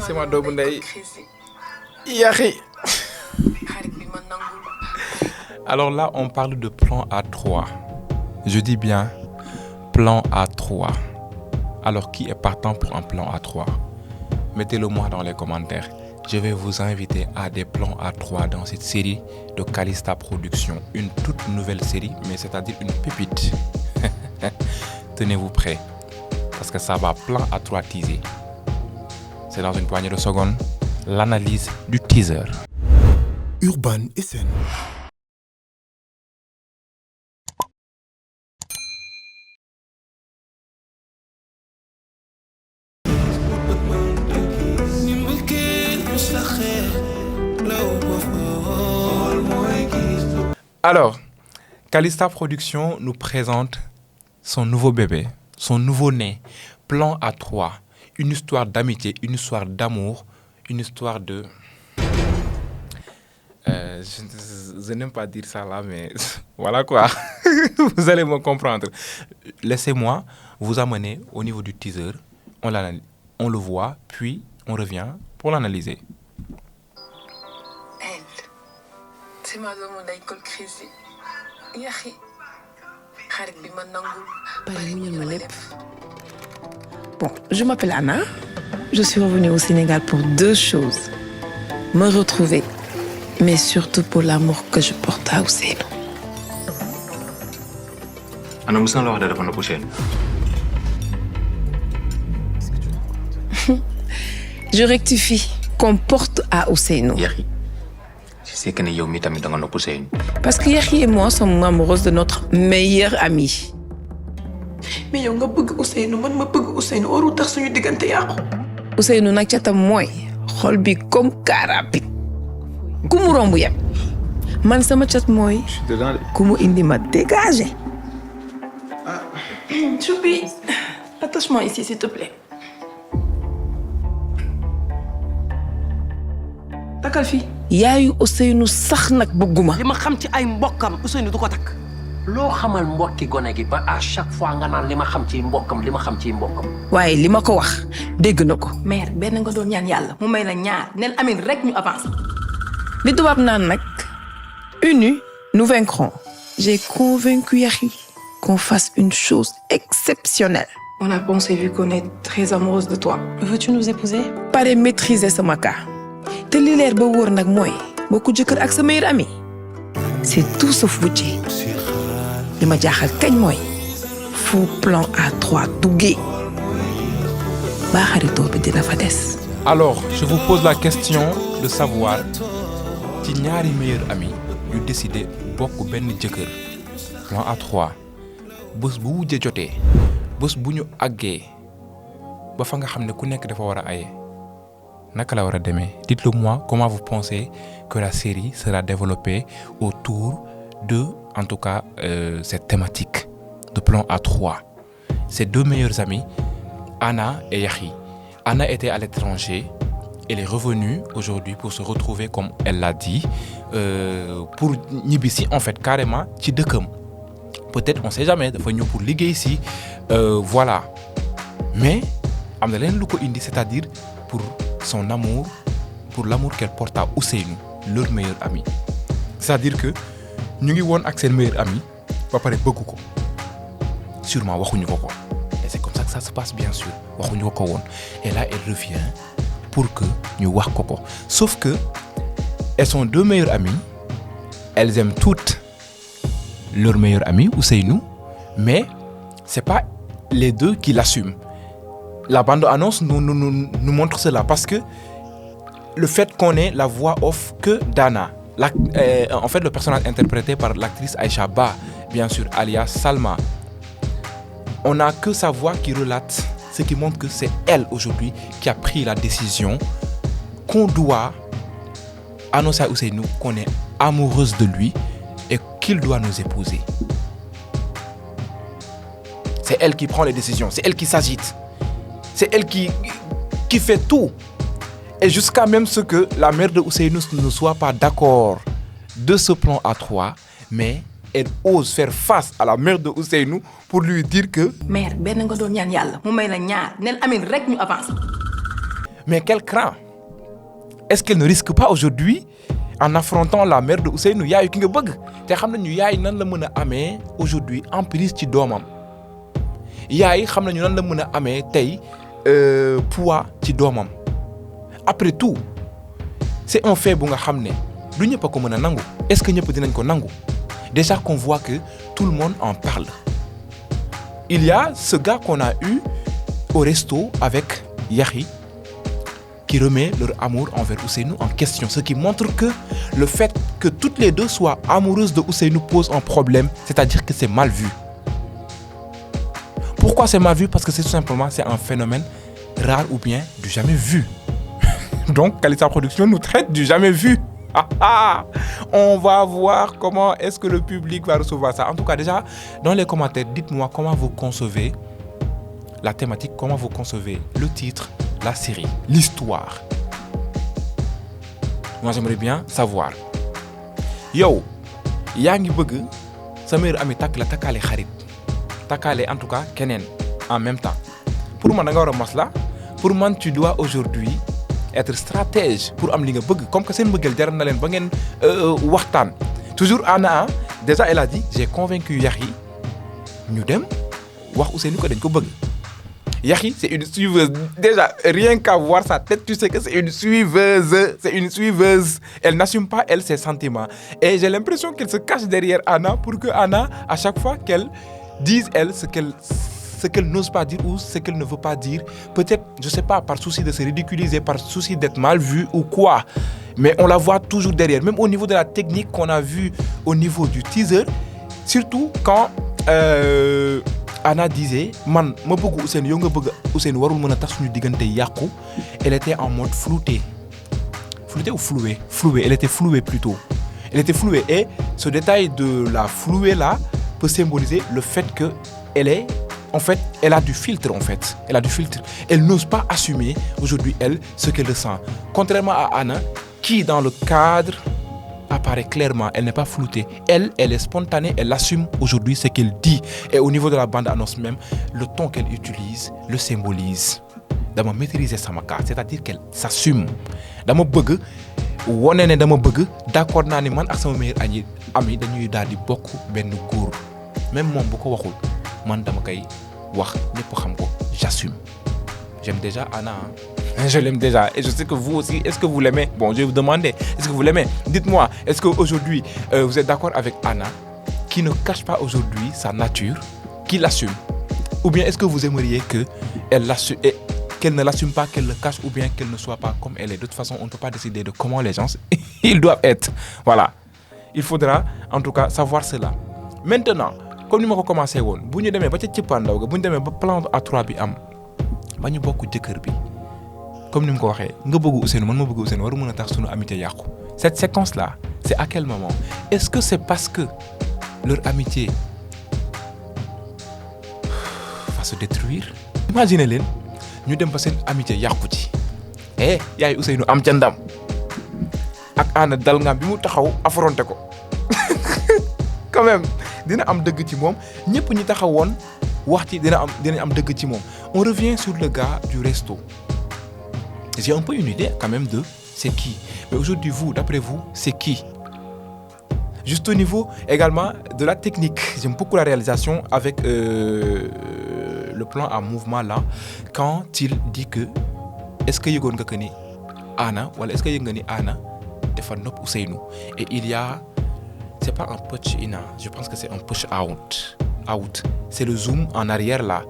sama doomu ndey yaxi. Alors là, on parle de plan A3. Je dis bien plan A3. Alors, qui est partant pour un plan A3? Mettez-le moi dans les commentaires. Je vais vous inviter à des plans A3 dans cette série de Calista Productions. Une toute nouvelle série, mais c'est-à-dire une pépite. Tenez-vous prêts, parce que ça va plan A3 teaser. C'est dans une poignée de secondes, l'analyse du teaser. Urban SN. Alors, Calista Productions nous présente son nouveau bébé, son nouveau-né, plan A3, une histoire d'amitié, une histoire d'amour, une histoire de... je n'aime pas dire ça là, mais voilà quoi, vous allez me comprendre. Laissez-moi vous amener au niveau du teaser, on le voit, puis on revient pour l'analyser. C'est ma doomu ndey Col Crazy yaxi xarit bi ma nangul pare muñal ma lépp. Bon, je m'appelle Anna. Je suis revenue au Sénégal pour 2 choses. Me retrouver, mais surtout pour l'amour que je porte à Ousseynou. Anna mos na la wax dafa nëbb Ousseynou. Je rectifie qu'on porte à Ousseynou. Yaxi c'est que ne yow mi tamit da nga nëbb Ousseynou. Parce que Yaxi et moi sommes amoureuses de notre meilleure amie. mais yow nga bëgg Ousseynou man ma bëgg Ousseynou waru tax suñu diggante yàqu. Ousseynou nag catam mooy xol bi comme carapit ku mu romb yem man sama cat mooy ku mu indi ma dégagé. Choupi, attache-moi ici s'il te plaît. Takal fii. yaayu Ousseynou sax nag bëgguma. li ma xam ci ay mbokkam Ousseynou du ko takk. loo xamal mbokki gone gi ba à chaque fois nga naan li ma xam ci mbokkam li ma xam ci mbokkam. waaye li ma ko wax dégg na ko. mère benn nga doon ñaan yàlla mu may la ñaar nel amin rek ñu avance. li tubaab naan nag unis nous vaincrons. J'ai convaincu Yaxi qu'on fasse une chose exceptionnelle. On a pensé vu qu'on est très amoureuse de toi. Veux-tu nous épouser? Pare maîtriser sama cas. te li leer ba wóor nag mooy bokku jëkkër ak sa meilleur ami. C'est tout sauf wujje. li ma jaaxal kañ mooy fu plan A3 duggee ba xaritoo bi dina fa des. Alors, je vous pose la question de savoir ci ñaari meilleurs amis yu décidé bokk benn jëkkër plan A3 bés bu wujje jotee bés bu ñu àggee ba fa nga xam ne ku nekk dafa war a aye naka la war a demee. Dites-le moi comment vous pensez que la série sera développée autour de, en tout cas, cette thématique de plan A3. Ces 2 meilleurs amis, Anna et Yaxi. Anna était à l'étranger. Elle est revenue aujourd'hui pour se retrouver, comme elle l'a dit, pour ñibbisi en fait carrément ci dëkkam. Peut-être, on sait jamais, dafa ñëw pour liggéey ici, voilà. Mais am na leen lu ko indi, c'est-à-dire pour son amour, pour l'amour qu'elle porte à Ousseynou, leur meilleur ami. C'est-à-dire que ñu ngi woon ak seen meilleur ami ba pare bëgg ko sûrement waxuñu ko ko et c'est comme ça que ça se passe bien sûr waxuñu ko ko woon et là elle revient pour que ñu wax ko ko sauf que elles sont 2 meilleures amies, elles aiment toutes leur meilleur ami Ousseynou, mais c'est pas les 2 qui l'assument. La bande-annonce nous montre cela parce que le fait qu'on ait la voix off que d'Anna, en fait le personnage interprété par l'actrice Aïcha Ba, bien sûr, alias Salma, on n'a que sa voix qui relate, ce qui montre que c'est elle aujourd'hui qui a pris la décision qu'on doit annoncer à Ousseynou qu'on est amoureuse de lui et qu'il doit nous épouser. C'est elle qui prend les décisions, c'est elle qui s'agite. C'est elle qui fait tout. Et jusqu'à même ce que la mère de Ousseynou ne soit pas d'accord de ce plan A3, mais elle ose faire face à la mère de Ousseynou pour lui dire que... mère benn nga doon ñaan yàlla mu may la ñaar nel amin rek ñu avance. Mais quel cran! Est-ce qu'elle ne risque pas aujourd'hui, en affrontant la mère de Ousseynou, yaayu ki nga bëgg te xam nañu yaay nan la mën a amee aujourd'hui emprise ci doomam yaay xam nañu nan la mën a amee tey poids ci doomam après tout c'est un fait bu nga xam ne du ñëpp a ko mën a nangu est-ce que ñëpp dinañ ko nangu déjà qu'on voit que tout le monde en parle il y a ce gars qu'on a eu au resto avec Yahi qui remet leur amour envers Ousseynou en question. Ce qui montre que le fait que toutes les deux soient amoureuses de Ousseynou pose un problème, c'est-à-dire que c'est mal vu. Pourquoi c'est mal vu? Parce que c'est tout simplement c'est un phénomène rare ou bien du jamais vu. Donc, Kalissa Production nous traite du jamais vu. On va voir comment est-ce que le public va recevoir ça. En tout cas, déjà, dans les commentaires, dites-moi comment vous concevez la thématique, comment vous concevez le titre, la série, l'histoire. Moi, j'aimerais bien savoir. Yo, yaa ngi bëgg sa meilleur ami takk la takkaale xarit takkaale en tout cas keneen en même temps. Pour man da nga war a masla. Pour man tu dois aujourd'hui être stratège pour am li nga bëgg comme que seen bëggeel jaral na leen ba ngeen waxtaan. Toujours Anna, déjà elle a dit j'ai convaincu Yahi ñu dem wax Ousseynou ko dañ ko bëgg. Yahi, c'est une suiveuse. Déjà, rien qu'à voir sa tête, tu sais que c'est une suiveuse. C'est une suiveuse. Elle n'assume pas, elle, ses sentiments. Et j'ai l'impression qu'elle se cache derrière Anna pour que Anna, à chaque fois qu'elle dise, elle, ce qu'elle n'ose pas dire ou ce qu'elle ne veut pas dire, peut-être, je sais pas, par souci de se ridiculiser, par souci d'être mal vue ou quoi. Mais on la voit toujours derrière. Même au niveau de la technique qu'on a vu au niveau du teaser, surtout quand... Anna disait man ma bëgg Ousseynou yow nga bëgg Ousseynou warul mën a tax suñu diggante yàqu. Elle était en mode flouté ou floué? Elle était flouée plutôt. Elle était flouée et ce détail de la flouée là peut symboliser le fait que elle a du filtre en fait. Elle a du filtre. Elle n'ose pas assumer aujourd'hui elle ce qu'elle ressent. Contrairement à Anna qui dans le cadre apparaît clairement, elle n'est pas floutée. Elle est spontanée, elle assume aujourd'hui ce qu'elle dit. Et au niveau de la bande-annonce même, le ton qu'elle utilise le symbolise. Dama maîtriser sama cas, c'est-à-dire qu'elle s'assume. Dama bëgg woné né dama bëgg d'accord naa ni man ak sama meilleur ami dañuy daal di bokk benn góor. Même moom bu ko waxul, man dama koy wax ñëpp xam ko, j'assume. J'aime déjà Anna. Je l'aime déjà et je sais que vous aussi, est-ce que vous l'aimez? Bon, je vais vous demander, est-ce que vous l'aimez? Dites-moi, est-ce qu'aujourd'hui, vous êtes d'accord avec Anna qui ne cache pas aujourd'hui sa nature, qui l'assume? Ou bien est-ce que vous aimeriez qu'elle ne l'assume pas, qu'elle le cache ou bien qu'elle ne soit pas comme elle est? De toute façon, on ne peut pas décider de comment les gens ils doivent être. Voilà. Il faudra en tout cas savoir cela. Maintenant, comme nous avons commencé, si nous avons plan A3 bi am, ba ñu bokk jëkkër bi. Comme nous l'avons dit, nga bëgg Ousseynou man ma bëgg Ousseynou waru mën a tax sunu amitié yàqu. Cette séquence là, c'est à quel moment? Est-ce que c'est parce que leur amitié va se détruire? Imaginez leen ñu dem ba seen amitié yàqu ci. Yaay Ousseynou am ca ndam ak Anna dal nga bi mu taxaw affronter ko. Quand même dina am dëgg ci moom ñëpp ñi taxawoon wax ci dinañ am dëgg ci moom. On revient sur le gars du resto. J'ai un peu une idée quand même de c'est qui. Mais aujourd'hui, vous, d'après vous, c'est qui? Juste au niveau également de la technique. J'aime beaucoup la réalisation avec le plan à mouvement là. Quand il dit que est-ce que yëgoon nga que ni Anna wala est-ce que yëg nga ni Anna dafa nopp Ousseynou? Et il y a, c'est pas un push in, je pense que c'est un push out. C'est le zoom en arrière là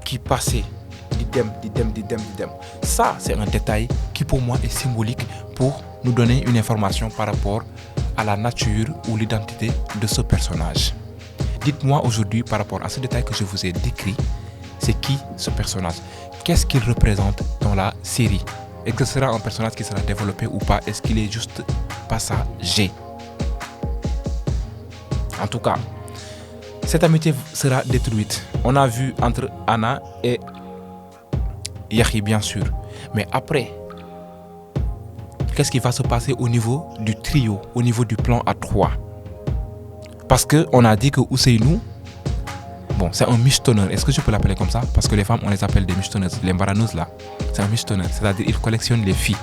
qui passait. Didem. Ça, c'est un détail qui pour moi est symbolique pour nous donner une information par rapport à la nature ou l'identité de ce personnage. Dites-moi aujourd'hui par rapport à ce détail que je vous ai décrit, c'est qui ce personnage? Qu'est-ce qu'il représente dans la série? Est-ce que ce sera un personnage qui sera développé ou pas? Est-ce qu'il est juste passager? En tout cas, cette amitié sera détruite. On a vu entre Anna et Yahi, bien sûr. Mais après, qu'est-ce qui va se passer au niveau du trio, au niveau du plan A3? Parce qu'on a dit que Ousseynou Bon, c'est un michetonneur. Est-ce que je peux l'appeler comme ça? Parce que les femmes, on les appelle des michetonneuses. Les mbaraneuses, là, c'est un michetonneur. C'est-à-dire, il collectionne les filles.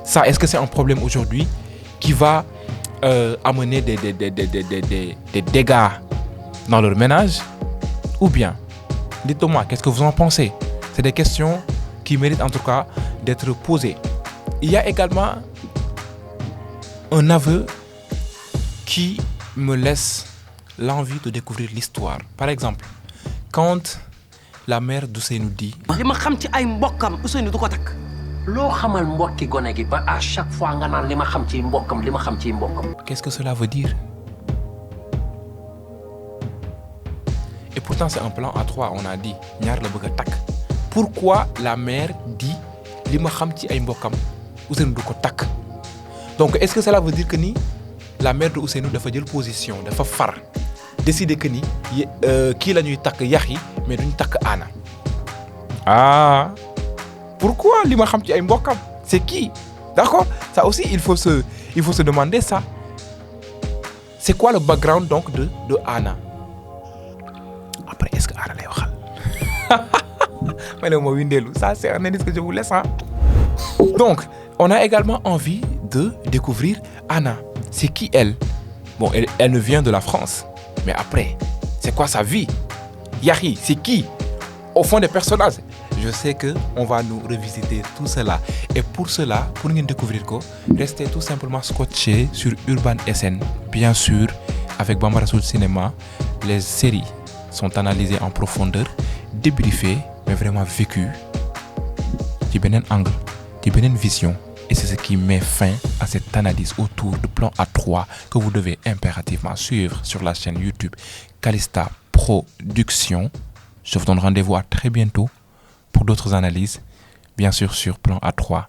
Ça, est-ce que c'est un problème aujourd'hui qui va amener des dégâts dans leur ménage? Ou bien, dites-moi, qu'est-ce que vous en pensez? C'est des questions qui méritent en tout cas d'être posées. Il y a également un aveu qui me laisse l'envie de découvrir l'histoire. Par exemple, quand la mère d'Ousseynou dit li ma xam ci ay mbokkam Ousseynou du ko takk. loo xamal mbokki gone gi ba à chaque fois nga naan li ma xam ci mbokkam li ma xam ci mbokkam. qu'est-ce que cela veut dire? Et pourtant c'est un plan à 3, on a dit ñaar la bëgg a takk. Pourquoi la mère dit li ma xam ci ay mbokkam Ousseynou du ko takk? Donc est-ce que cela veut dire que ni la mère de Ousseynou dafa jël position dafa far décider que ni kii la ñuy takk Yaxi mais duñ takk Anna? Ah, pourquoi li ma xam ci ay mbokkam? C'est qui? D'accord? Ça aussi il faut se demander ça. C'est quoi le background donc de Anna? Après est-ce que Anna lay waxal? Mais le mot windeelu, ça c'est un indice que je vous laisse, hein. Donc, on a également envie de découvrir Anna. C'est qui elle? Bon, elle ne vient de la France. Mais après, c'est quoi sa vie? Yaxi, c'est qui? Au fond des personnages. Je sais qu'on va nous revisiter tout cela. Et pour cela, pour nous découvrir quoi, restez tout simplement scotchés sur Urban SN. Bien sûr, avec Bambara Soul Cinéma, les séries sont analysées en profondeur, débriefées, mais vraiment vécues. Du benen angle, du benen vision. Et c'est ce qui met fin à cette analyse autour du plan A3 que vous devez impérativement suivre sur la chaîne YouTube Calista Production. Je vous donne rendez-vous à très bientôt pour d'autres analyses, bien sûr sur plan A3.